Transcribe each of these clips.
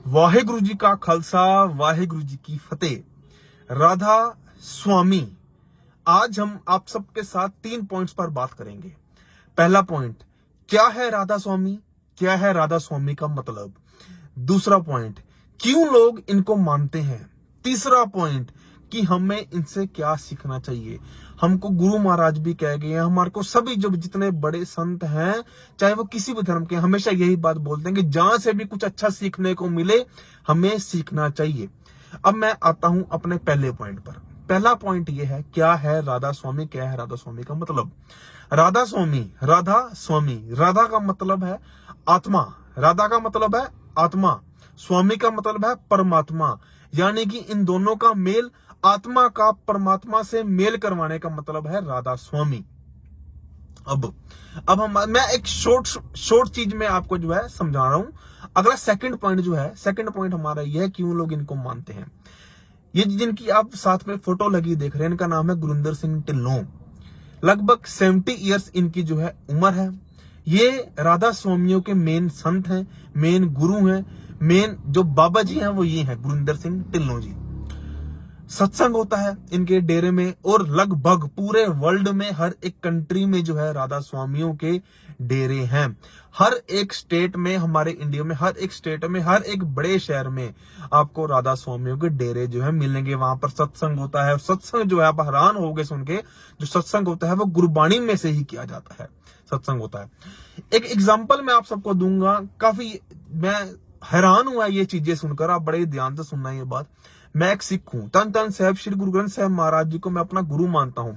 वाहेगुरु जी का खालसा, वाहेगुरु जी की फतेह। राधा स्वामी, आज हम आप सबके साथ 3 पॉइंट्स पर बात करेंगे। पहला पॉइंट, क्या है राधा स्वामी, क्या है राधा स्वामी का मतलब। दूसरा पॉइंट, क्यों लोग इनको मानते हैं। तीसरा पॉइंट, कि हमें इनसे क्या सीखना चाहिए। हमको गुरु महाराज भी कह गए हैं, हमारे को सभी जो जितने बड़े संत हैं, चाहे वो किसी भी धर्म के, हमेशा यही बात बोलते हैं कि जहां से भी कुछ अच्छा सीखने को मिले हमें सीखना चाहिए। अब मैं आता हूं अपने पहले पॉइंट पर। पहला पॉइंट ये है, क्या है राधा स्वामी, क्या है राधा स्वामी का मतलब। राधा स्वामी, राधा स्वामी, राधा का मतलब है आत्मा, राधा का मतलब है आत्मा, स्वामी का मतलब है परमात्मा, यानी कि इन दोनों का मेल, आत्मा का परमात्मा से मेल करवाने का मतलब है राधा स्वामी। अब मैं एक शॉर्ट चीज में आपको जो है समझा रहा हूं। अगला सेकंड पॉइंट जो है, सेकंड पॉइंट हमारा यह है, क्यों लोग इनको मानते हैं। ये जिनकी आप साथ में फोटो लगी देख रहे हैं, इनका नाम है गुरिंदर सिंह ढिल्लों। लगभग 70 इयर्स इनकी जो है उम्र है। ये राधा स्वामियों के मेन संत हैं, मेन गुरु हैं, मेन जो बाबा जी हैं वो ये हैं, गुरिंदर सिंह ढिल्लों जी। सत्संग होता है इनके डेरे में, और लगभग पूरे वर्ल्ड में हर एक कंट्री में जो है राधा स्वामियों के डेरे हैं। हर एक स्टेट में, हमारे इंडिया में हर एक स्टेट में, हर एक बड़े शहर में आपको राधा स्वामियों के डेरे जो है मिलेंगे। वहां पर सत्संग होता है। सत्संग जो है आप हैरान हो गए सुन के, जो सत्संग होता है वो गुरबाणी में से ही किया जाता है, सत्संग होता है। एक एग्जाम्पल मैं आप सबको दूंगा, काफी मैं हैरान हुआ ये चीजें सुनकर, आप बड़े ध्यान से सुनना ये बात। मैं एक सिख हूं, तन तन साहब श्री गुरु ग्रंथ साहब महाराज जी को मैं अपना गुरु मानता हूं।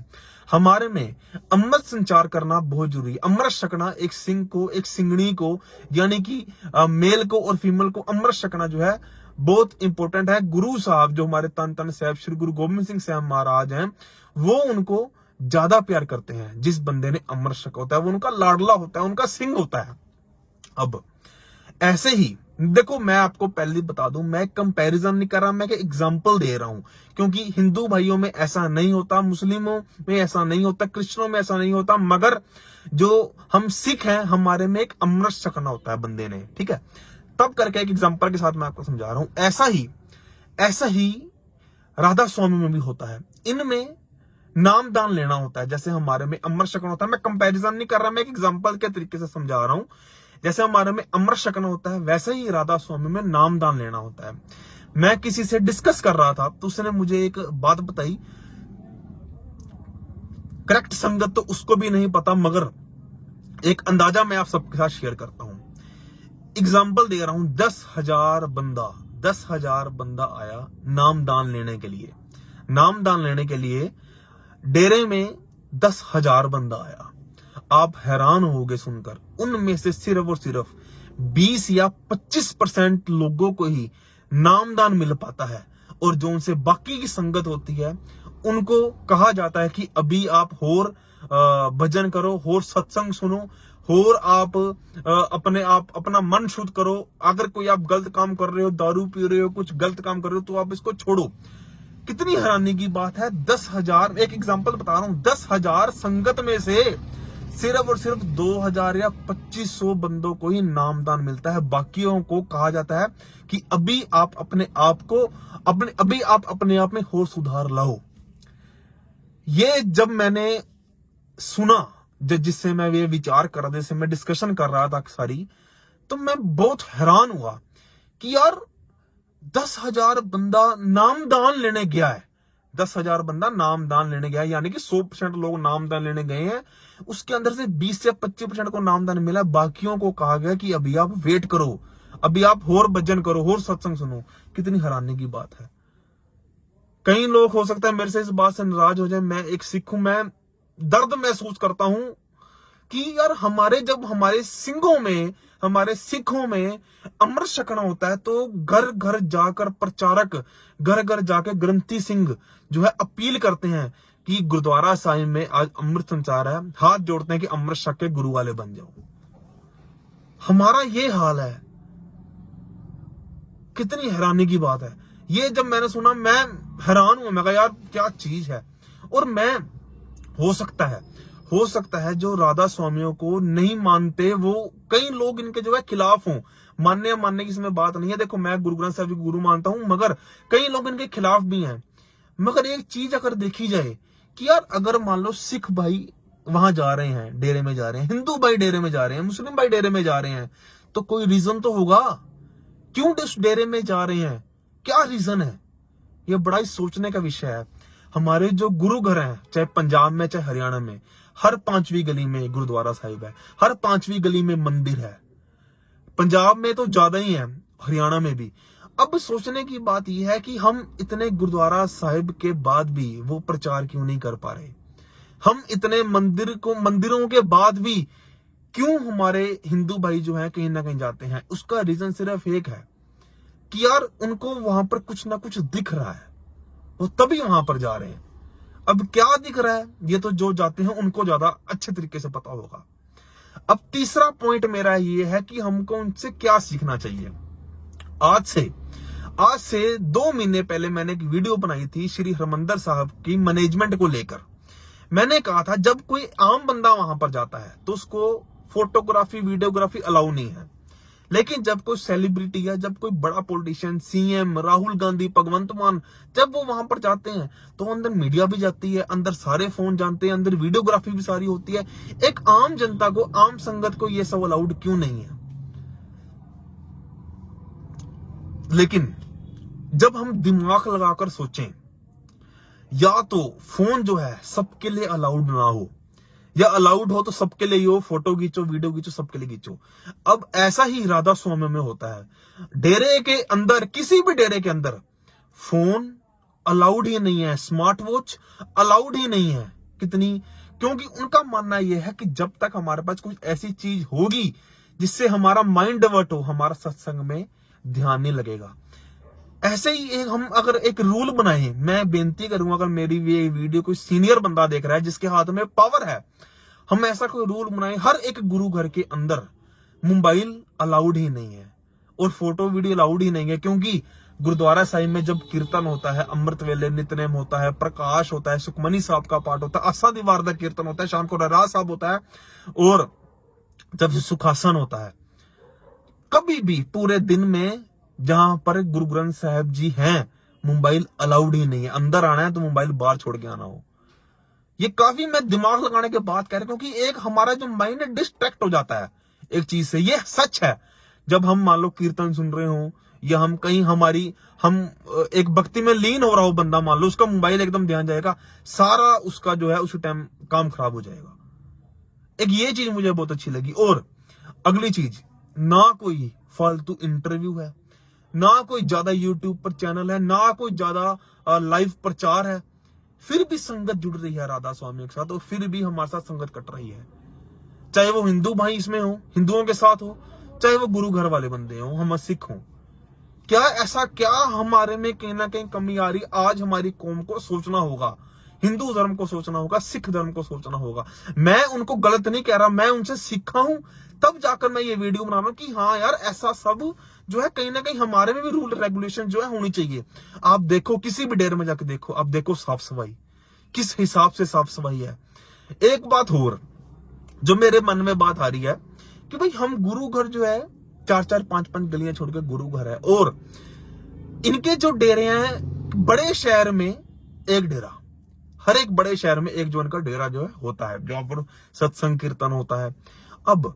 हमारे में अमृत संचार करना बहुत जरूरी है। अमृत छकना, एक सिंह को, एक सिंगनी को, यानी कि मेल को और फीमेल को अमृत छकना जो है बहुत इंपॉर्टेंट है। गुरु साहब जो हमारे तन तन साहब श्री गुरु गोबिंद सिंह साहब महाराज हैं, वो उनको ज्यादा प्यार करते हैं। जिस बंदे ने अमृत छका होता है वो उनका लाडला होता है, उनका सिंह होता है। अब ऐसे ही देखो, मैं आपको पहले बता दूं, मैं कंपैरिजन नहीं कर रहा, मैं एग्जांपल दे रहा हूं, क्योंकि हिंदू भाइयों में ऐसा नहीं होता, मुस्लिमों में ऐसा नहीं होता, क्रिश्चियनों में ऐसा नहीं होता, मगर जो हम सिख हैं हमारे में एक अमृत छकना होता है बंदे ने, ठीक है। तब करके एक एग्जांपल के साथ मैं आपको समझा रहा हूं। ऐसा ही राधा स्वामी में भी होता है। इनमें नामदान लेना होता है, जैसे हमारे में अमृत छकना होता है। मैं कंपैरिजन नहीं कर रहा, मैं एक एग्जांपल के तरीके से समझा रहा हूं। जैसे हमारे में अमृत छकना होता है, वैसे ही राधा स्वामी में नामदान लेना होता है। मैं किसी से डिस्कस कर रहा था तो उसने मुझे एक बात बताई, करेक्ट संगत तो उसको भी नहीं पता, मगर एक अंदाजा मैं आप सबके साथ शेयर करता हूं। एग्जाम्पल दे रहा हूं, 10,000 बंदा आया नामदान लेने के लिए। नामदान लेने के लिए डेरे में 10,000 बंदा आया। आप हैरान होगे सुनकर, उनमें से सिर्फ और सिर्फ 20 या 25% लोगों को ही नामदान मिल पाता है, और जो उनसे बाकी की संगत होती है उनको कहा जाता है कि अभी आप होर भजन करो, होर सत्संग सुनो, होर आप अपना मन शुद्ध करो। अगर कोई आप गलत काम कर रहे हो, दारू पी रहे हो, कुछ गलत काम कर रहे हो, तो आप इसको छोड़ो। कितनी हैरानी की बात है, 10,000, एक एग्जाम्पल बता रहा हूं, 10,000 संगत में से सिर्फ और सिर्फ 2,000 या 2,500 बंदों को ही नामदान मिलता है। बाकियों को कहा जाता है कि अभी आप अपने आप में और सुधार लाओ। ये जब मैंने सुना, जिससे मैं ये विचार कर रहा था, जिससे मैं डिस्कशन कर रहा था सारी, तो मैं बहुत हैरान हुआ कि यार 10,000 बंदा नामदान लेने गया है। 10,000 बंदा नामदान लेने गया है, यानी कि 100% लोग नामदान लेने गए हैं। उसके अंदर से 20 से 25% को नामदान मिला। बाकियों को कहा गया कि अभी आप वेट करो, अभी आप होर भजन करो, होर सत्संग सुनो। कितनी हैरानी की बात है। कई लोग हो सकता है मेरे से इस बात से नाराज हो जाए, मैं एक सिख हूं, मैं दर्द महसूस करता हूं कि यार हमारे सिखों में अमृत छकना होता है, तो घर घर जाकर प्रचारक, घर घर जाकर ग्रंथी सिंह जो है अपील करते हैं कि गुरुद्वारा साहिब में आज अमृत संचार है, हाथ जोड़ते हैं कि अमृत छक के गुरु वाले बन जाओ। हमारा ये हाल है। कितनी हैरानी की बात है। ये जब मैंने सुना मैं हैरान हुआ, मैं कहा यार क्या चीज है। और मैं हो सकता है जो राधा स्वामियों को नहीं मानते, वो कई लोग इनके जो है खिलाफ हों, मानने की इसमें बात नहीं है। देखो मैं गुरु ग्रंथ साहिब जी को गुरु मानता हूं, मगर कई लोग इनके खिलाफ भी हैं। मगर एक चीज अगर देखी जाए कि यार अगर मान लो सिख भाई वहां जा रहे हैं, डेरे में जा रहे हैं, हिंदू भाई डेरे में जा रहे हैं, मुस्लिम भाई डेरे में जा रहे हैं, तो कोई रीजन तो होगा क्यों उस डेरे में जा रहे हैं, क्या रीजन है। ये बड़ा ही सोचने का विषय है। हमारे जो गुरु घर हैं, चाहे पंजाब में चाहे हरियाणा में, हर 5वीं गली में गुरुद्वारा साहिब है, हर 5वीं गली में मंदिर है। पंजाब में तो ज्यादा ही है, हरियाणा में भी। अब सोचने की बात यह है कि हम इतने गुरुद्वारा साहिब के बाद भी वो प्रचार क्यों नहीं कर पा रहे। हम इतने मंदिरों के बाद भी क्यों हमारे हिंदू भाई जो है कहीं ना कहीं जाते हैं। उसका रीजन सिर्फ एक है कि यार उनको वहां पर कुछ ना कुछ दिख रहा है, वो तभी वहां पर जा रहे हैं। अब क्या दिख रहा है ये तो जो जाते हैं उनको ज्यादा अच्छे तरीके से पता होगा। अब तीसरा पॉइंट मेरा ये है कि हमको उनसे क्या सीखना चाहिए। आज से 2 महीने पहले मैंने एक वीडियो बनाई थी श्री हरमंदिर साहब की मैनेजमेंट को लेकर। मैंने कहा था जब कोई आम बंदा वहां पर जाता है तो उसको फोटोग्राफी वीडियोग्राफी अलाउ नहीं है, लेकिन जब कोई सेलिब्रिटी है, जब कोई बड़ा पॉलिटिशियन, सीएम राहुल गांधी, भगवंत मान, जब वो वहां पर जाते हैं तो अंदर मीडिया भी जाती है, अंदर सारे फोन जानते हैं, अंदर वीडियोग्राफी भी सारी होती है। एक आम जनता को, आम संगत को ये सब अलाउड क्यों नहीं है। लेकिन जब हम दिमाग लगाकर सोचें, या तो फोन जो है सबके लिए अलाउड ना हो, या अलाउड हो तो सबके लिए हो, फोटो खींचो वीडियो खींचो सबके लिए खींचो। अब ऐसा ही राधा स्वामी में होता है। डेरे के अंदर, किसी भी डेरे के अंदर फोन अलाउड ही नहीं है, स्मार्ट वॉच अलाउड ही नहीं है। कितनी, क्योंकि उनका मानना यह है कि जब तक हमारे पास कुछ ऐसी चीज होगी जिससे हमारा माइंड डाइवर्ट हो, हमारा सत्संग में ध्यान नहीं लगेगा। ऐसे ही हम अगर एक रूल बनाए, मैं बेनती करूंगा अगर मेरी ये वीडियो कोई सीनियर बंदा देख रहा है जिसके हाथ में पावर है, हम ऐसा कोई रूल बनाए हर एक गुरु घर के अंदर मोबाइल अलाउड ही नहीं है और फोटो वीडियो अलाउड ही नहीं है। क्योंकि गुरुद्वारा साहिब में जब कीर्तन होता है, अमृत वेले नितनेम होता है, प्रकाश होता है, सुखमनी साहब का पाठ होता है, आसा दीवार का कीर्तन होता है, शाम को रहरास साहब होता है, और जब सुखासन होता है, कभी भी पूरे दिन में जहां पर गुरु ग्रंथ साहिब जी हैं, मोबाइल अलाउड ही नहीं है। अंदर आना है तो मोबाइल बाहर छोड़ के आना हो। ये काफी मैं दिमाग लगाने के बाद कह रहा हूं, क्योंकि एक हमारा जो माइंड है डिस्ट्रैक्ट हो जाता है एक चीज से। ये सच है। जब हम मान लो कीर्तन सुन रहे हो, या हम कहीं हम एक भक्ति में लीन हो रहा हो बंदा, मान लो उसका मोबाइल एकदम ध्यान जाएगा, सारा उसका जो है उसी टाइम काम खराब हो जाएगा। एक ये चीज मुझे बहुत अच्छी लगी। और अगली चीज, ना कोई फालतू इंटरव्यू है, ना कोई ज्यादा यूट्यूब पर चैनल है, ना कोई ज्यादा लाइव प्रचार है, फिर भी संगत जुड़ रही है राधा स्वामी के साथ, और फिर भी हमारे साथ संगत कट रही है। चाहे वो हिंदू भाई इसमें हो, हिंदुओं के साथ हो, चाहे वो गुरु घर वाले बंदे हो, हम सिख हो। क्या हमारे में कहीं ना कहीं कमी आ रही। आज हमारी कौम को सोचना होगा, हिंदू धर्म को सोचना होगा, सिख धर्म को सोचना होगा। मैं उनको गलत नहीं कह रहा, मैं उनसे सीखा हूं, तब जाकर मैं ये वीडियो बना रहा हूं कि हाँ यार ऐसा सब जो है कहीं ना कहीं हमारे में भी रूल रेगुलेशन जो है होनी चाहिए। आप देखो किसी भी डेरे में जाके देखो, आप देखो साफ सफाई किस हिसाब से साफ सफाई है। एक बात और जो मेरे मन में बात आ रही है कि भाई हम गुरु घर जो है 4-4 5-5 गलियां छोड़ के गुरु घर है, और इनके जो डेरे हैं बड़े शहर में एक डेरा, हर एक बड़े शहर में एक जो इनका डेरा जो है होता है, जहां पर सत्संग कीर्तन होता है। अब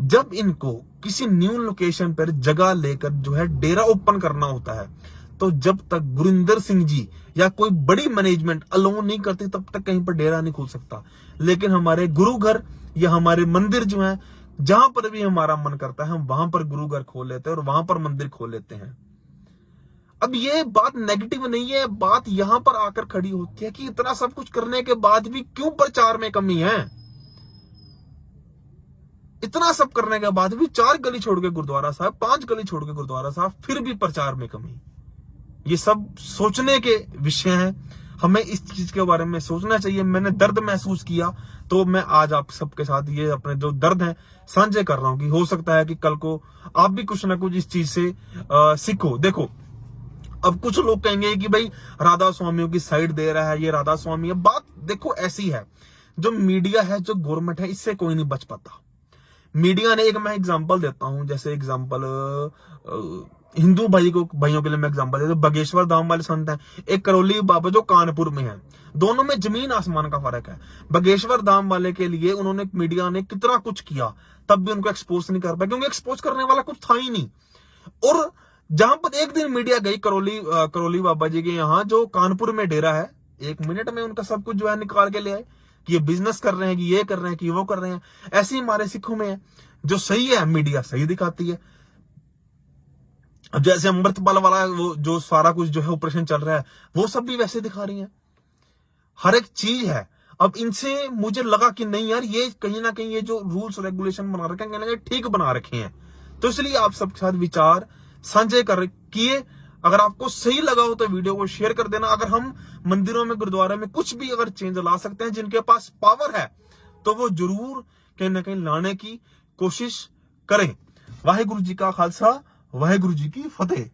जब इनको किसी न्यू लोकेशन पर जगह लेकर जो है डेरा ओपन करना होता है, तो जब तक गुरिंदर सिंह जी या कोई बड़ी मैनेजमेंट अलाउ नहीं करती तब तक कहीं पर डेरा नहीं खोल सकता। लेकिन हमारे गुरु घर या हमारे मंदिर जो है, जहां पर भी हमारा मन करता है हम वहां पर गुरु घर खोल लेते हैं और वहां पर मंदिर खोल लेते हैं। अब ये बात नेगेटिव नहीं है, बात यहां पर आकर खड़ी होती है कि इतना सब कुछ करने के बाद भी क्यों प्रचार में कमी है। इतना सब करने के बाद भी 4 गली छोड़ के गुरुद्वारा साहब, 5 गली छोड़ के गुरुद्वारा साहब, फिर भी प्रचार में कमी। ये सब सोचने के विषय हैं, हमें इस चीज के बारे में सोचना चाहिए। मैंने दर्द महसूस किया तो मैं आज आप सबके साथ ये अपने जो दर्द हैं साझे कर रहा हूं कि हो सकता है कि कल को आप भी कुछ ना कुछ इस चीज से सीखो। देखो अब कुछ लोग कहेंगे कि भाई राधा स्वामियों की साइड दे रहा है, ये राधा स्वामी है। बात देखो ऐसी है, जो मीडिया है, जो गवर्नमेंट है, इससे कोई नहीं बच पाता। मीडिया ने, एक मैं एग्जांपल देता हूं, जैसे एग्जांपल हिंदू भाइयों के लिए मैं एग्जांपल देता हूं। बगेश्वर धाम वाले संत हैं, एक करौली बाबा जो कानपुर में है, दोनों में जमीन आसमान का फर्क है। बगेश्वर धाम वाले के लिए उन्होंने, मीडिया ने कितना कुछ किया, तब भी उनको एक्सपोज नहीं कर पाया, क्योंकि एक्सपोज करने वाला कुछ था ही नहीं। और जहां पर एक दिन मीडिया गई करौली बाबा जी के यहाँ, जो कानपुर में डेरा है, 1 मिनट में उनका सब कुछ जो है निकाल के ले आए कि ये बिजनेस कर रहे हैं, कि ये कर रहे हैं, कि वो कर रहे हैं। ऐसे ही हमारे सिखों में है, जो सही है मीडिया सही दिखाती है। अब जैसे अमृतपाल वाला वो जो सारा कुछ जो है ऑपरेशन चल रहा है, वो सब भी वैसे दिखा रही है, हर एक चीज है। अब इनसे मुझे लगा कि नहीं यार, ये कहीं ना कहीं ये जो रूल्स रेगुलेशन बना रखे हैं, कहीं ना कहीं ठीक बना रखे हैं। तो इसलिए आप सबके साथ विचार साझे किए। अगर आपको सही लगा हो तो वीडियो को शेयर कर देना। अगर हम मंदिरों में, गुरुद्वारे में कुछ भी अगर चेंज ला सकते हैं, जिनके पास पावर है, तो वो जरूर कहीं ना कहीं लाने की कोशिश करें। वाहेगुरु जी का खालसा, वाहेगुरु जी की फतेह।